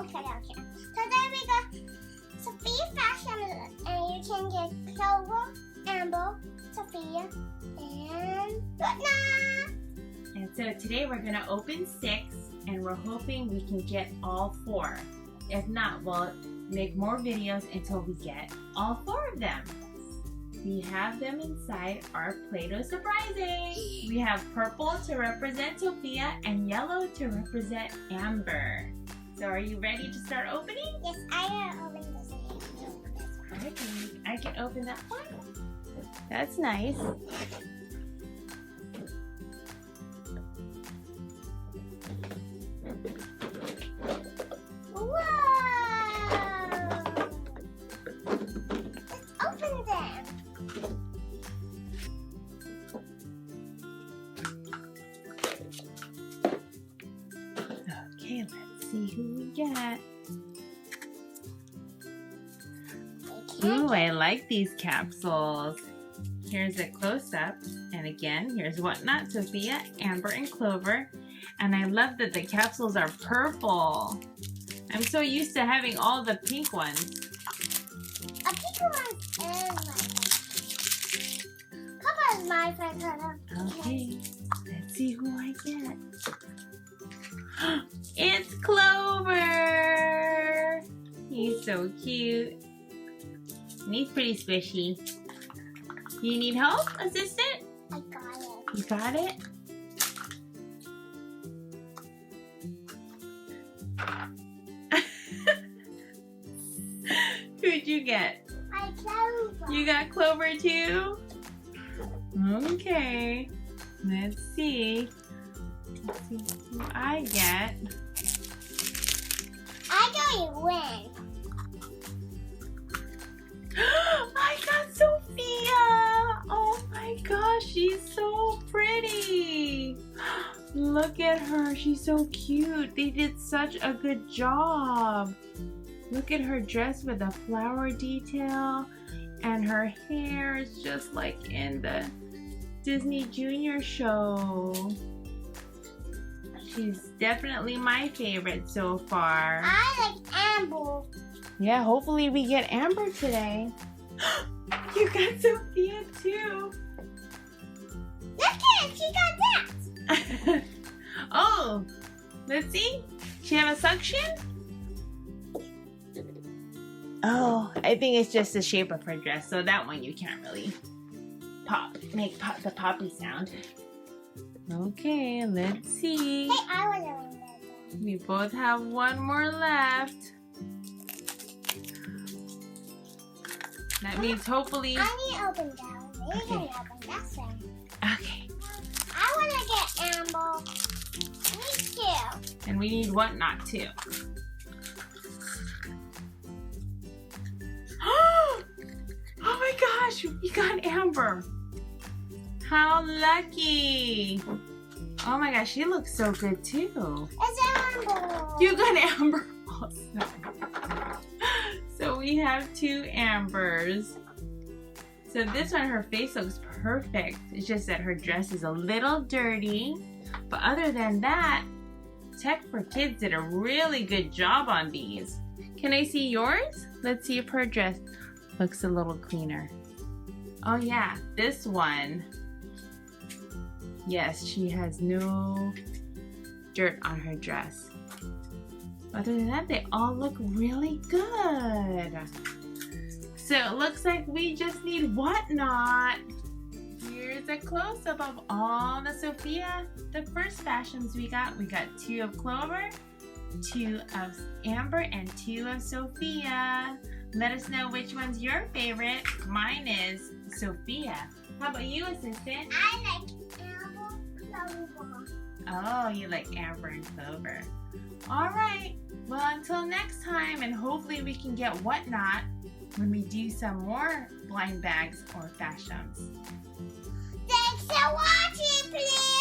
Okay. So then we got Sofia Fashems, and you can get Clover, Amber, Sofia, and whatnot. And so today we're going to open 6, and we're hoping we can get all 4. If not, we'll make more videos until we get all 4 of them. We have them inside our Play-Doh Suprise. We have purple to represent Sofia and yellow to represent Amber. So are you ready to start opening? Yes, I will open this one. Okay, I can open that one. That's nice. Whoa! Let's open them. Okay, let's see who we get. Ooh, I like these capsules. Here's a close-up, and again, here's Whatnot, Sofia, Amber, and Clover. And I love that the capsules are purple. I'm so used to having all the pink ones. A pink one is Papa's my favorite. Okay, let's see who I get. It's Clover! He's so cute. And he's pretty squishy. You need help, assistant? I got it. You got it? Who'd you get? I Clover. You got Clover too? Okay. Let's see. Let's see who I get. I know you win. I got Sofia! Oh my gosh, she's so pretty! Look at her, she's so cute. They did such a good job. Look at her dress with the flower detail, and her hair is just like in the Disney Junior show. She's definitely my favorite so far. I like Amber. Yeah, hopefully we get Amber today. You got Sofia too. Look at it, she got that. Oh, let's see. She have a suction? Oh, I think it's just the shape of her dress. So that one you can't really make the poppy sound. Okay, let's see. Hey, I want to win that. We both have one more left. That means hopefully. I need to open that one. You Okay. can open that one. Okay. I want to get Amber. Me too. And we need Whatnot too. Oh my gosh, we got Amber. How lucky. Oh my gosh, she looks so good too. It's Amber. You got Amber also. So we have 2 Ambers. So this one, her face looks perfect. It's just that her dress is a little dirty. But other than that, Tech for Kids did a really good job on these. Can I see yours? Let's see if her dress looks a little cleaner. Oh yeah, this one. Yes, she has no dirt on her dress. Other than that, they all look really good. So it looks like we just need Whatnot. Here's a close-up of all the Sofia the First Fashems we got. We got 2 of Clover, 2 of Amber, and 2 of Sofia. Let us know which one's your favorite. Mine is Sofia. How about you, assistant? I like Amber, Clover. Oh, you like Amber and Clover. All right. Well, until next time, and hopefully we can get Whatnot when we do some more blind bags or Fashems. Thanks for watching, please.